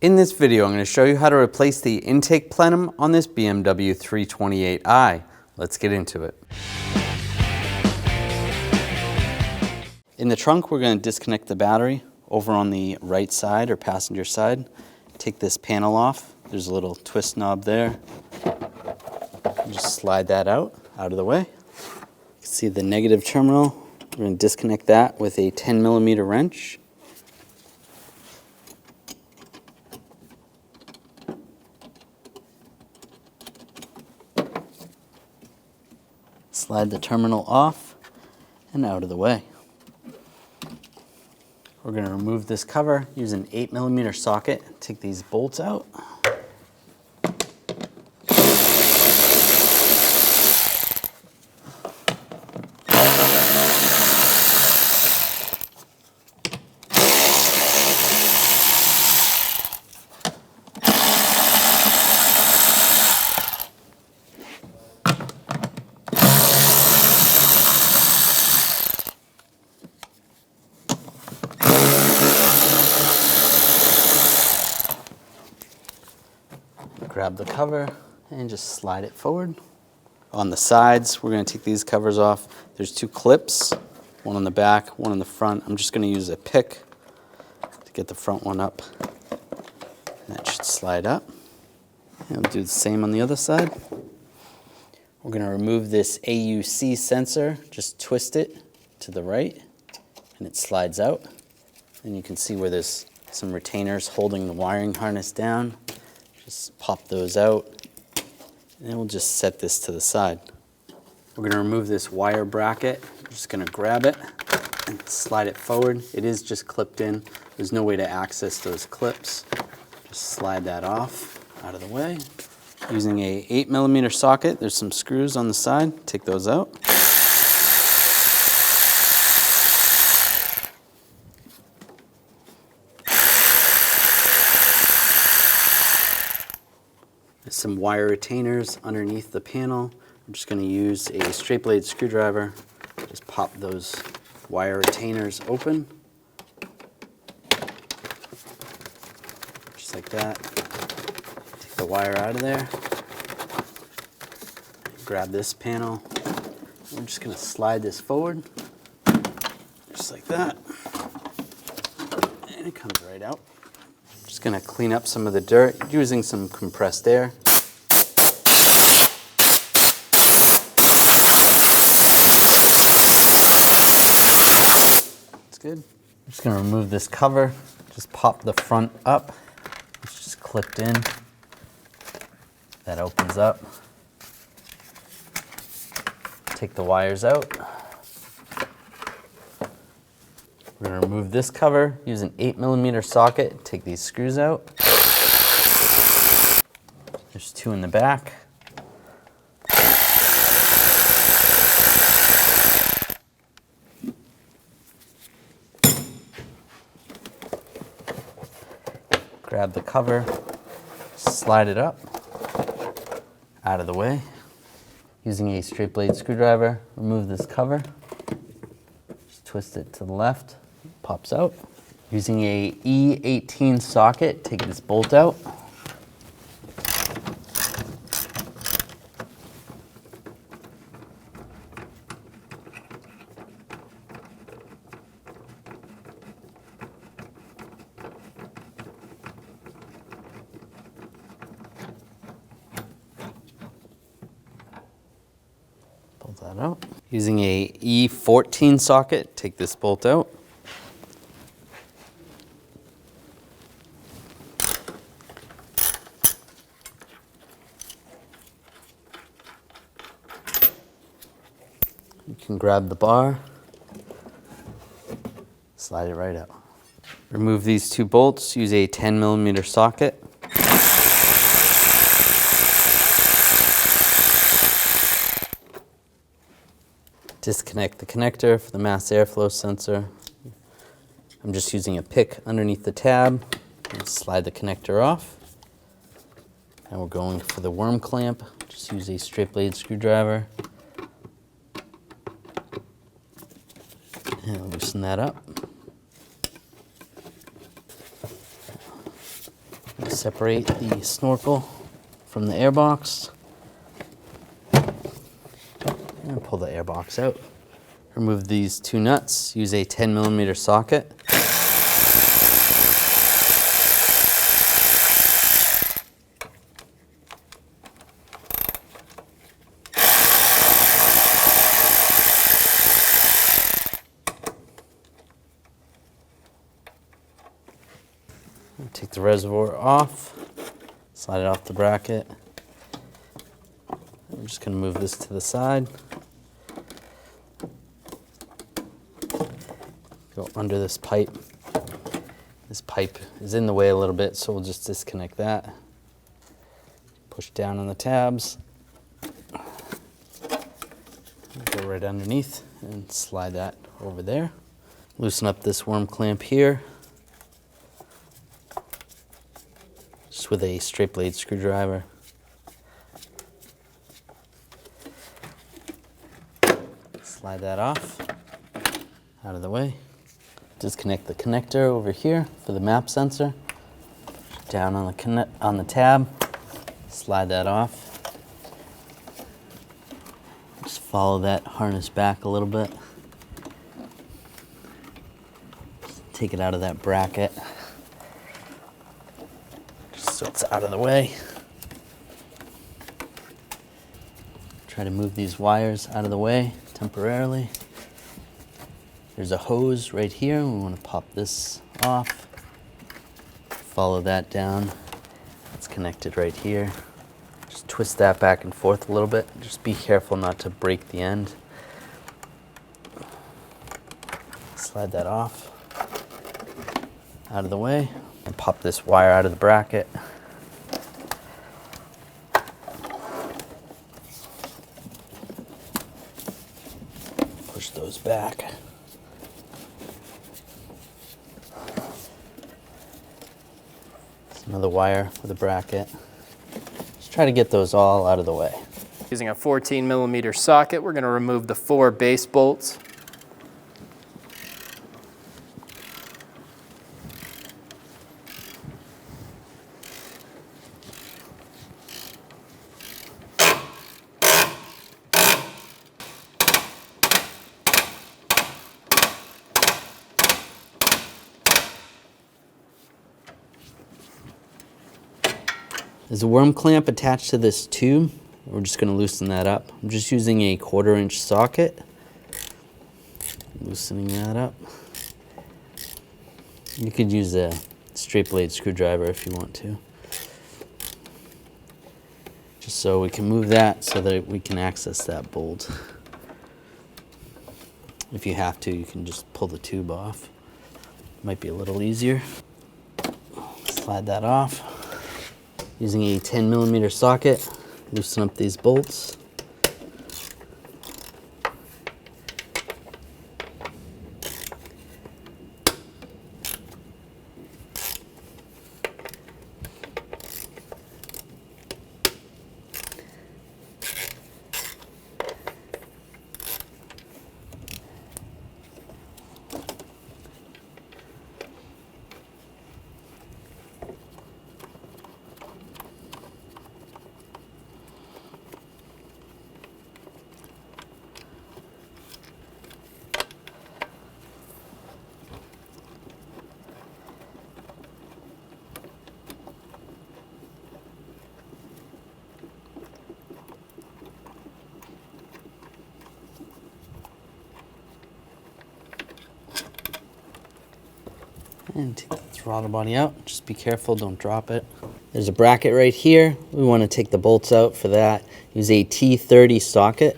In this video, I'm going to show you how to replace the intake plenum on this BMW 328i. Let's get into it. In the trunk, we're going to disconnect the battery over on the right side or passenger side. Take this panel off. There's a little twist knob there. Just slide that out of the way. You can see the negative terminal. We're going to disconnect that with a 10mm wrench. Slide the terminal off and out of the way. We're going to remove this cover, use an 8mm socket, take these bolts out. Grab the cover and just slide it forward. On the sides, we're going to take these covers off. There's two clips, one on the back, one on the front. I'm just going to use a pick to get the front one up. And that should slide up. And we'll do the same on the other side. We're going to remove this AUC sensor, just twist it to the right, and it slides out. And you can see where there's some retainers holding the wiring harness down. Just pop those out, and then we'll just set this to the side. We're going to remove this wire bracket. I'm just going to grab it and slide it forward. It is just clipped in. There's no way to access those clips. Just slide that off out of the way. Using a 8mm socket, there's some screws on the side. Take those out. There's some wire retainers underneath the panel. I'm just going to use a straight blade screwdriver. Just pop those wire retainers open. Just like that. Take the wire out of there. Grab this panel. We're just going to slide this forward. Just like that. And it comes right out. Just going to clean up some of the dirt using some compressed air. That's good. I'm just going to remove this cover. Just pop the front up. It's just clipped in. That opens up. Take the wires out. We're going to remove this cover, use an 8mm socket, take these screws out. There's two in the back. Grab the cover, slide it up, out of the way. Using a straight blade screwdriver, remove this cover. Just twist it to the left. Pops out. Using a E18 socket, take this bolt out. Pull that out. Using a E14 socket, take this bolt out. You can grab the bar, slide it right out. Remove these two bolts, use a 10mm socket. Disconnect the connector for the mass airflow sensor. I'm just using a pick underneath the tab and slide the connector off. Now we're going for the worm clamp. Just use a straight blade screwdriver. And loosen that up. Separate the snorkel from the airbox and pull the airbox out. Remove these two nuts. Use a 10mm socket. Take the reservoir off, slide it off the bracket. I'm just going to move this to the side. Go under this pipe. This pipe is in the way a little bit, so we'll just disconnect that. Push down on the tabs. Go right underneath and slide that over there. Loosen up this worm clamp here. Just with a straight blade screwdriver. Slide that off, out of the way. Disconnect the connector over here for the map sensor. Down on the tab, slide that off. Just follow that harness back a little bit. Take it out of that bracket, just so it's out of the way. Try to move these wires out of the way temporarily. There's a hose right here. We want to pop this off. Follow that down. It's connected right here. Just twist that back and forth a little bit. Just be careful not to break the end. Slide that off. Out of the way. And pop this wire out of the bracket. Push those back. Another wire for the bracket. Just try to get those all out of the way. Using a 14mm socket, we're going to remove the 4 base bolts. There's a worm clamp attached to this tube. We're just going to loosen that up. I'm just using a 1/4-inch socket. Loosening that up. You could use a straight blade screwdriver if you want to. Just so we can move that so that we can access that bolt. If you have to, you can just pull the tube off. Might be a little easier. Slide that off. Using a 10mm socket, loosen up these bolts. And take the throttle body out. Just be careful, don't drop it. There's a bracket right here. We want to take the bolts out for that. Use a T30 socket.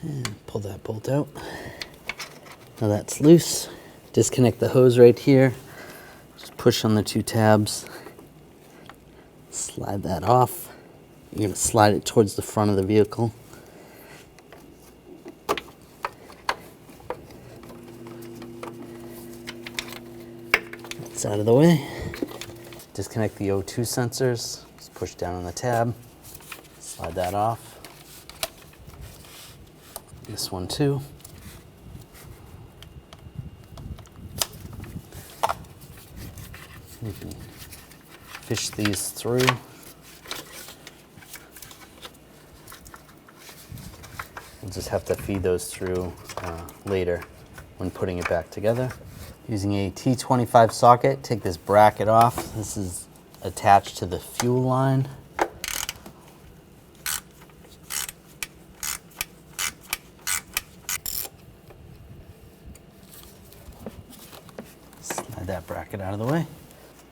And pull that bolt out. Now that's loose. Disconnect the hose right here. Just push on the 2 tabs. Slide that off. You're going to slide it towards the front of the vehicle. It's out of the way. Disconnect the O2 sensors. Just push down on the tab. Slide that off. This one too. You can fish these through. We'll just have to feed those through later when putting it back together. Using a T25 socket, take this bracket off. This is attached to the fuel line. Slide that bracket out of the way.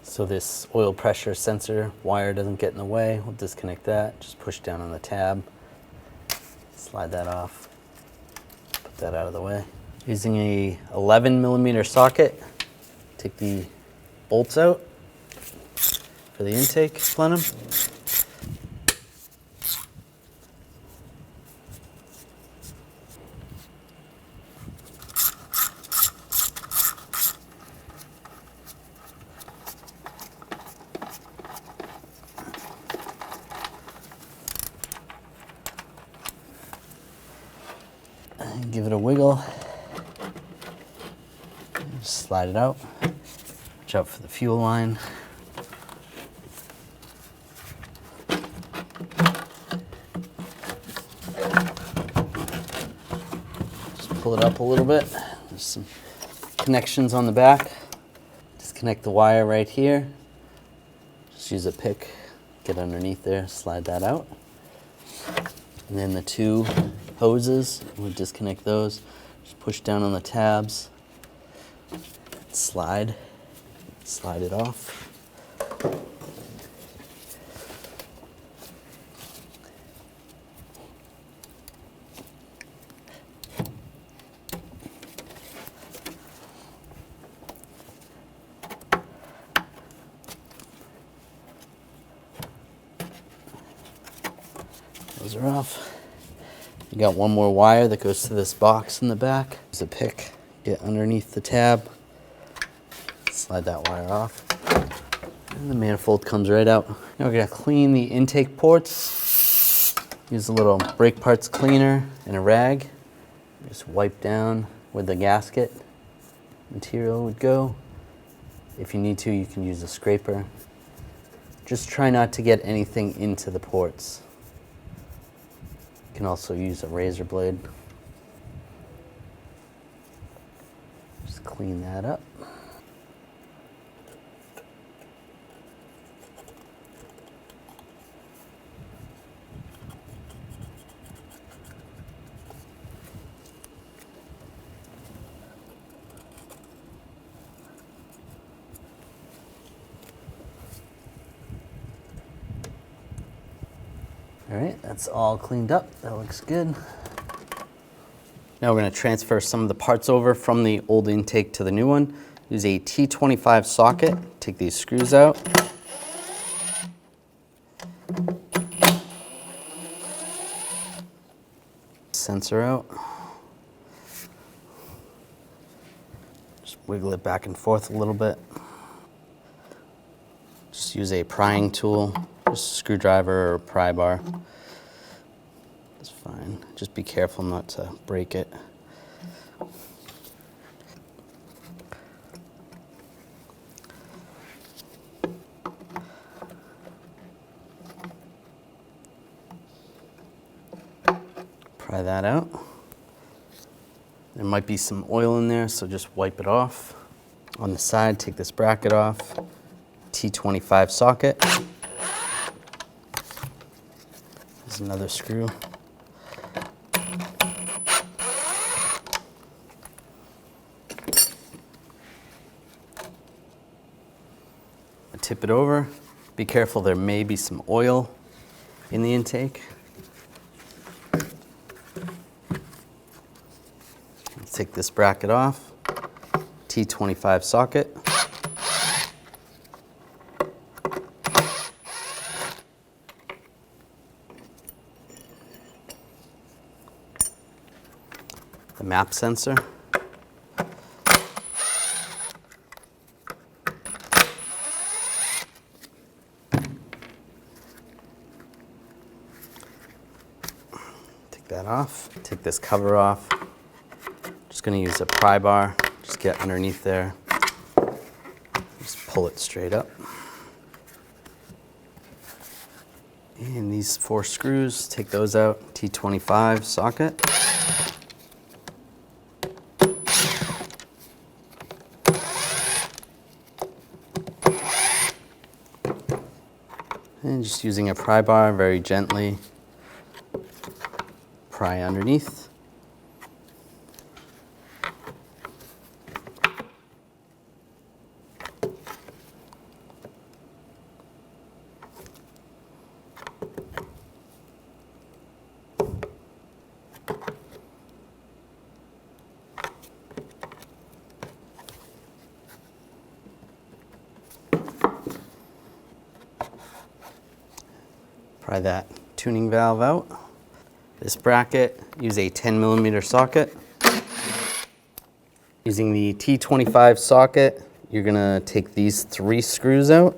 So this oil pressure sensor wire doesn't get in the way. We'll disconnect that. Just push down on the tab. Slide that off. Put that out of the way. Using a 11mm socket, take the bolts out for the intake plenum. And give it a wiggle. Just slide it out. Watch out for the fuel line. Just pull it up a little bit. There's some connections on the back. Disconnect the wire right here. Just use a pick, get underneath there, slide that out. And then the two hoses, we'll disconnect those. Just push down on the tabs. Slide it off. Those are off. You got one more wire that goes to this box in the back. Use a pick, get underneath the tab. Slide that wire off, and the manifold comes right out. Now we're gonna clean the intake ports. Use a little brake parts cleaner and a rag. Just wipe down where the gasket material would go. If you need to, you can use a scraper. Just try not to get anything into the ports. You can also use a razor blade. Just clean that up. All right, that's all cleaned up. That looks good. Now we're going to transfer some of the parts over from the old intake to the new one. Use a T25 socket. Take these screws out. Sensor out. Just wiggle it back and forth a little bit. Just use a prying tool. Just a screwdriver or pry bar. It's fine. Just be careful not to break it. Pry that out. There might be some oil in there, so just wipe it off. On the side, take this bracket off. T25 socket. There's another screw. Tip it over. Be careful, there may be some oil in the intake. Let's take this bracket off. T25 socket. The map sensor. that off. Take this cover off. Just gonna use a pry bar, just get underneath there. Just pull it straight up. And these 4 screws, take those out, T25 socket. And just using a pry bar, very gently pry underneath. Pry that tuning valve out. This bracket, use a 10mm socket. Using the T25 socket, you're gonna take these 3 screws out.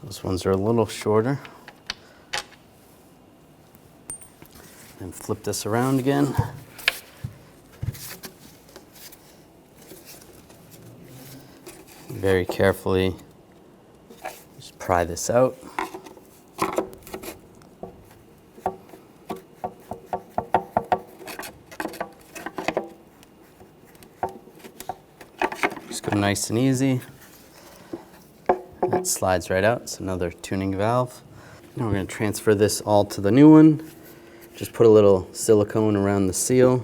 Those ones are a little shorter. And flip this around again. Very carefully, just pry this out. Just go nice and easy. It slides right out. It's another tuning valve. Now we're going to transfer this all to the new one. Just put a little silicone around the seal.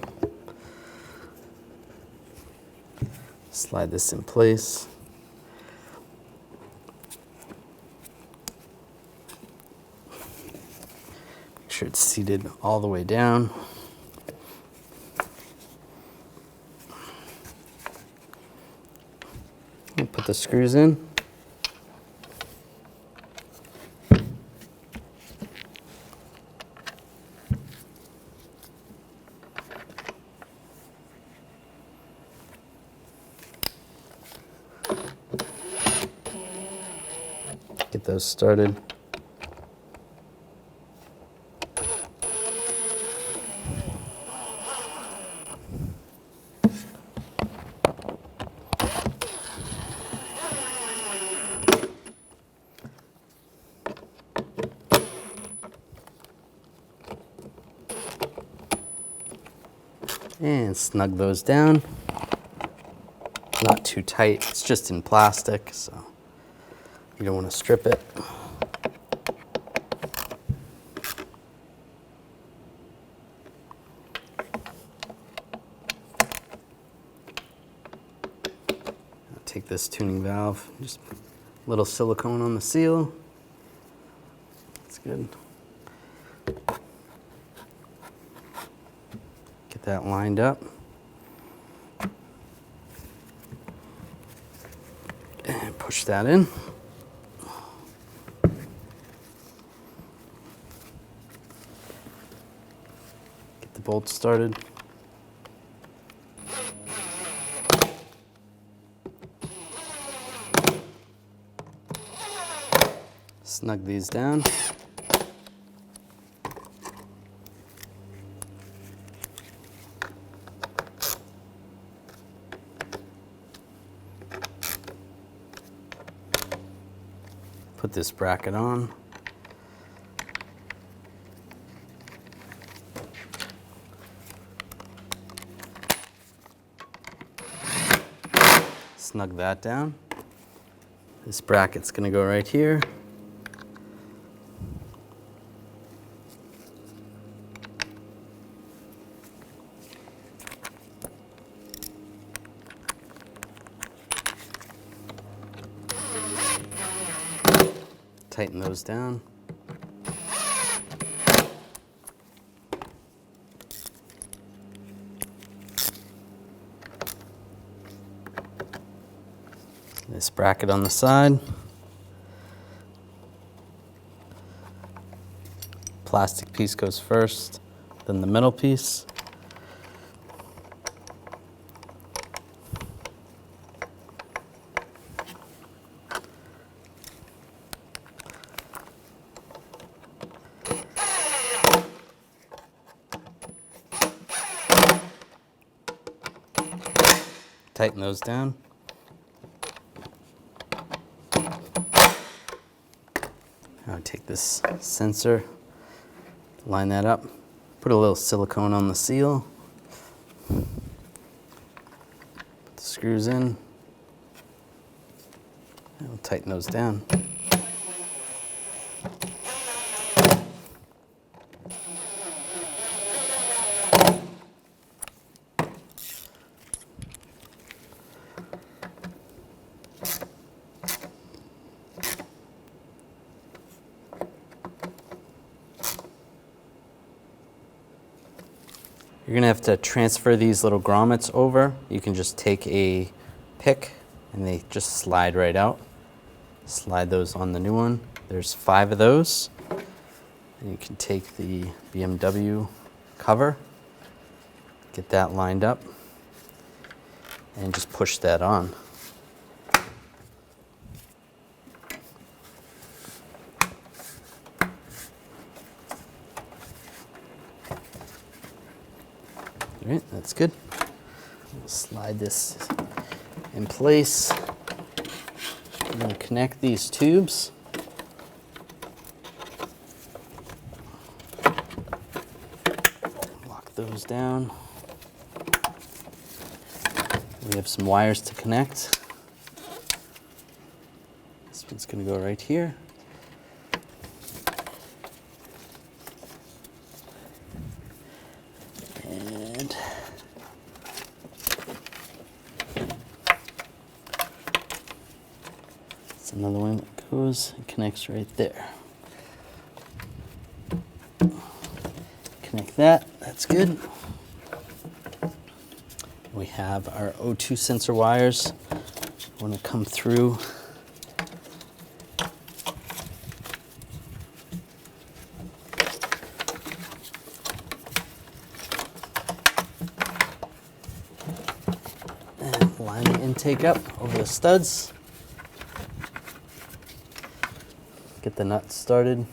Slide this in place. Make sure it's seated all the way down. And put the screws in. Get those started. And snug those down. Not too tight, it's just in plastic, so you don't want to strip it. Take this tuning valve, just a little silicone on the seal. That's good. Get that lined up. And push that in. Get the bolts started. Snug these down. Put this bracket on. Snug that down. This bracket's going to go right here. Tighten those down. This bracket on the side. plastic piece goes first, then the middle piece. Tighten those down. Now take this sensor, line that up, put a little silicone on the seal, put the screws in, and we'll tighten those down. You're gonna have to transfer these little grommets over. You can just take a pick and they just slide right out. Slide those on the new one. There's 5 of those. And you can take the BMW cover, get that lined up, and just push that on. All right, that's good. We'll slide this in place. I'm going to connect these tubes. Lock those down. We have some wires to connect. This one's going to go right here. And it's another one that goes and connects right there. Connect that, that's good. We have our O2 sensor wires. Want to come through. And line the intake up over the studs. Get the nuts started.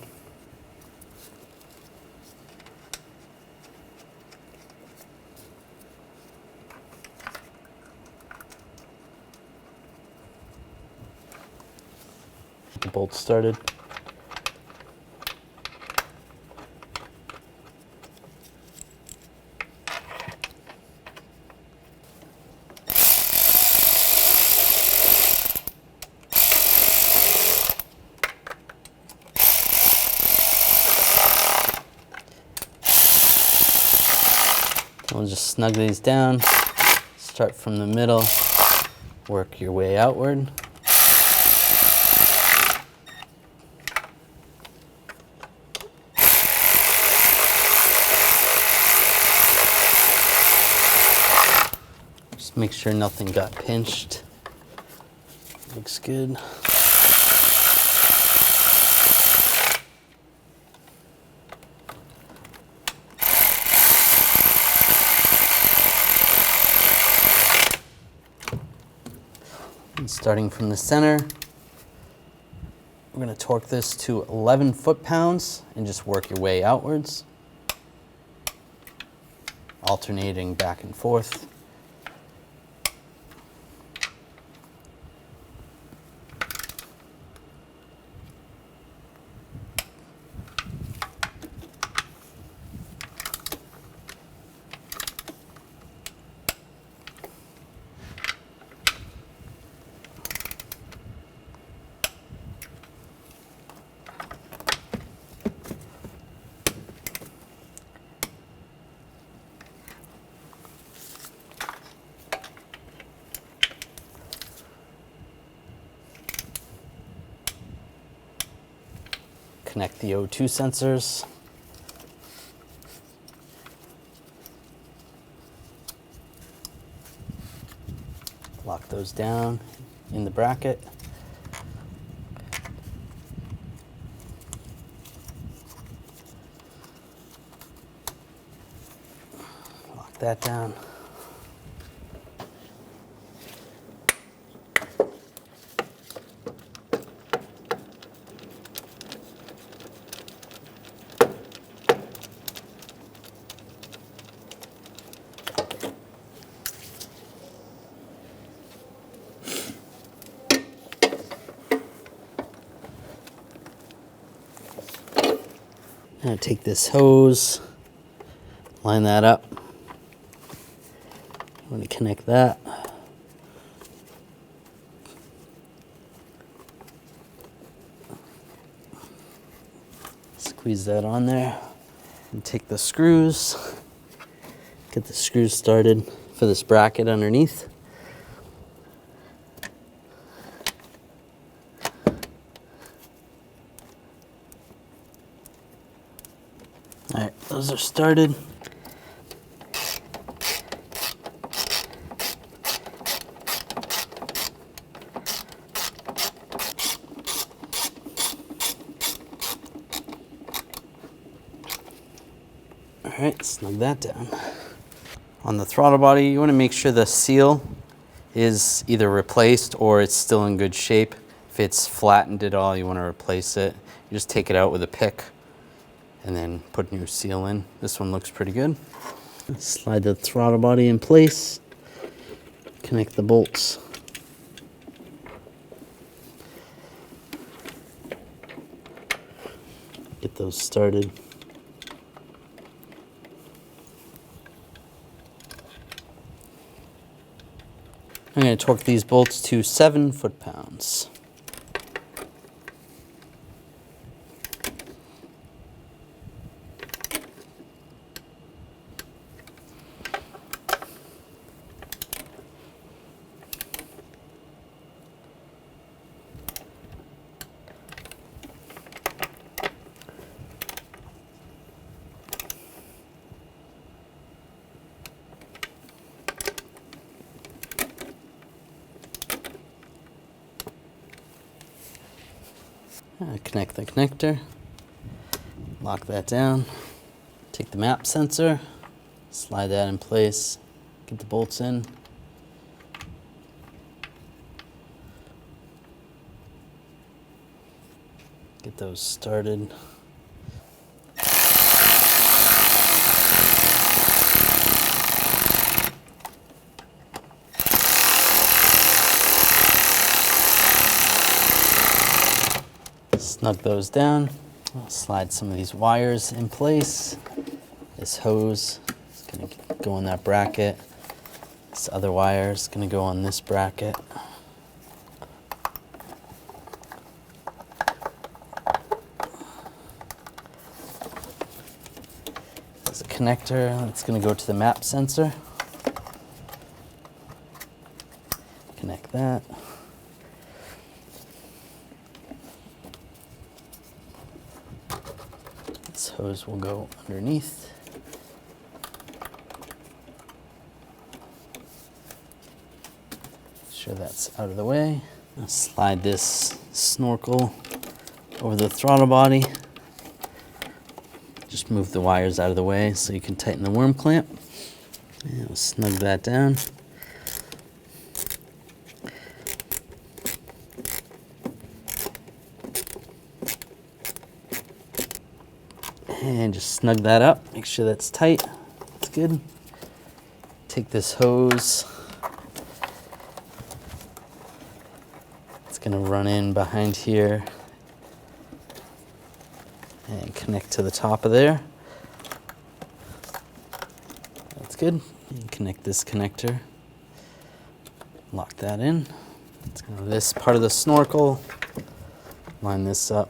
Get the bolts started. We'll just snug these down, start from the middle, work your way outward. Just make sure nothing got pinched. Looks good. And starting from the center, we're going to torque this to 11 foot-pounds and just work your way outwards, alternating back and forth. Connect the O2 sensors. Lock those down in the bracket. that down. Now take this hose, line that up. I'm going to connect that. Squeeze that on there. And take the screws, get the screws started for this bracket underneath. All right, those are started. All right, snug that down. On the throttle body, you want to make sure the seal is either replaced or it's still in good shape. If it's flattened at all, you want to replace it. You just take it out with a pick and then put new seal in. This one looks pretty good. Slide the throttle body in place, connect the bolts. Get those started. I'm going to torque these bolts to 7 foot-pounds. Connect the connector, lock that down, take the map sensor, slide that in place, get the bolts in. Get those started. Snug those down. I'll slide some of these wires in place. This hose is going to go in that bracket. This other wire is going to go on this bracket. There's a connector that's going to go to the map sensor. Connect that. This hose will go underneath. Make sure that's out of the way. I'll slide this snorkel over the throttle body. Just move the wires out of the way so you can tighten the worm clamp. And we'll snug that down. And just snug that up, make sure that's tight. That's good. Take this hose. It's gonna run in behind here and connect to the top of there. That's good. And connect this connector. Lock that in. It's gonna this part of the snorkel. Line this up.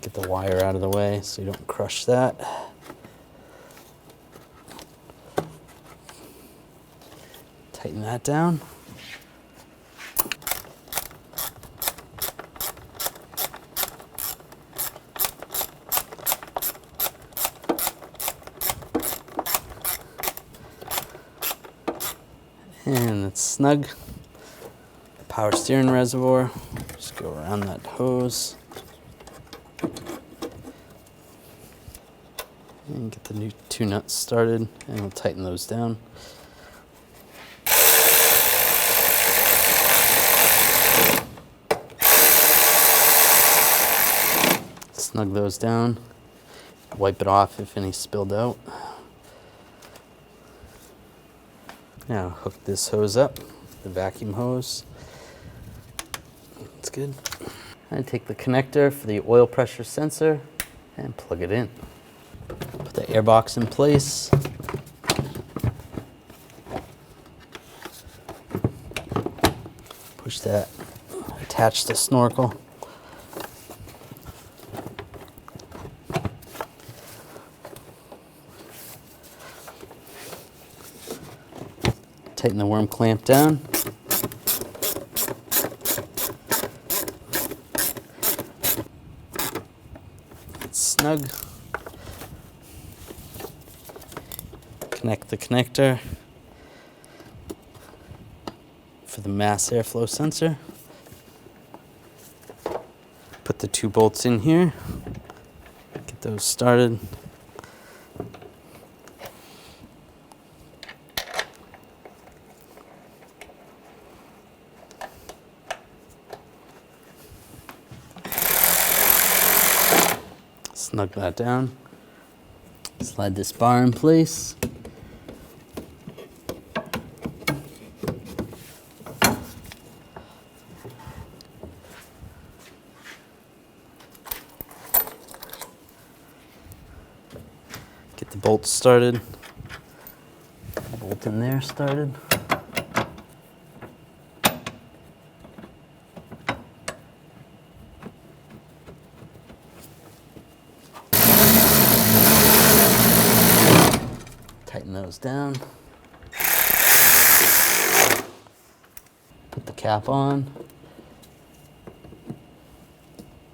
Get the wire out of the way so you don't crush that. Tighten that down. And it's snug. The power steering reservoir. Just go around that hose. And get the new two nuts started, and we'll tighten those down. Snug those down. Wipe it off if any spilled out. Now hook this hose up, the vacuum hose. That's good. And take the connector for the oil pressure sensor and plug it in. Put the air box in place. Push that, attach the snorkel. Tighten the worm clamp down. It's snug. Connect the connector for the mass airflow sensor. Put the two bolts in here. Get those started. Snug that down. Slide this bar in place. Get the bolts started. Bolt in there started. Tighten those down. Put the cap on.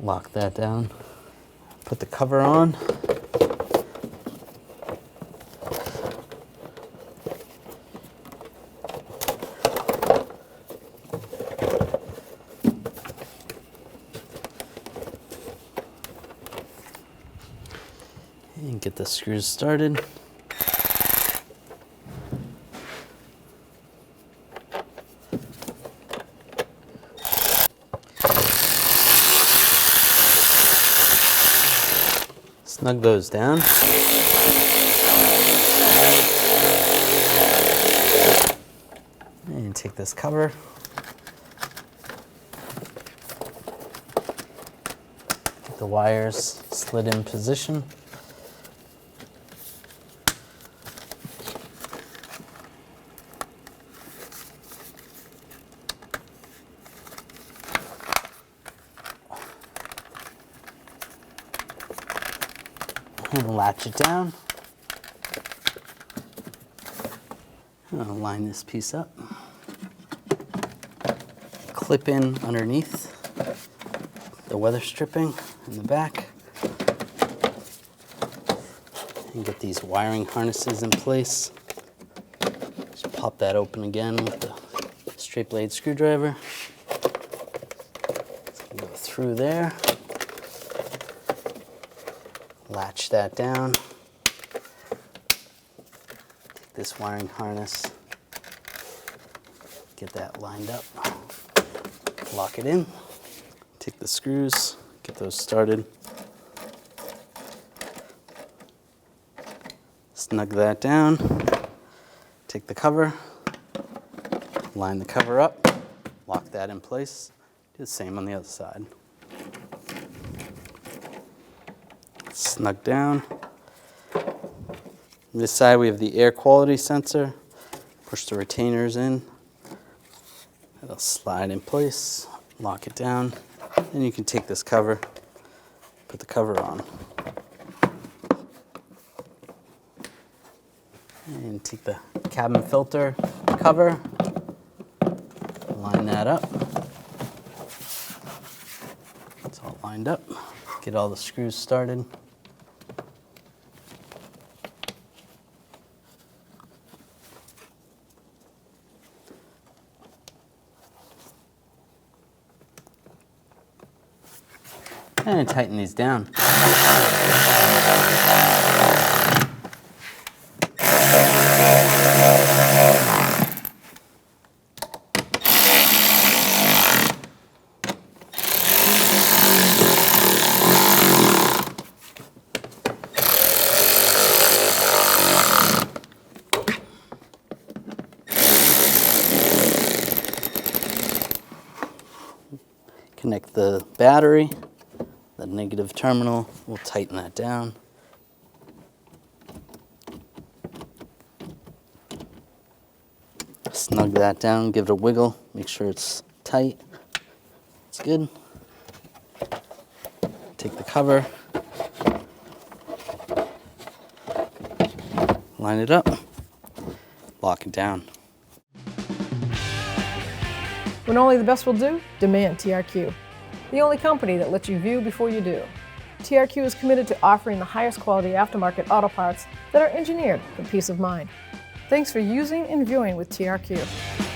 Lock that down. Put the cover on. And get the screws started. Snug those down. And take this cover. Get the wires slid in position. And latch it down. I'll line this piece up. Clip in underneath the weather stripping in the back. And get these wiring harnesses in place. Just pop that open again with the straight blade screwdriver. Go through there. Latch that down. Take this wiring harness, get that lined up, lock it in. Take the screws, get those started. Snug that down. Take the cover, line the cover up, lock that in place. Do the same on the other side. Snug down. On this side we have the air quality sensor. Push the retainers in. It'll slide in place, lock it down. Then you can take this cover, put the cover on. And take the cabin filter cover, line that up. It's all lined up. Get all the screws started. And tighten these down. Connect the battery, the negative terminal, we'll tighten that down. Snug that down, give it a wiggle, make sure it's tight. It's good. Take the cover, line it up, lock it down. When only the best will do, demand TRQ. The only company that lets you view before you do. TRQ is committed to offering the highest quality aftermarket auto parts that are engineered for peace of mind. Thanks for using and viewing with TRQ.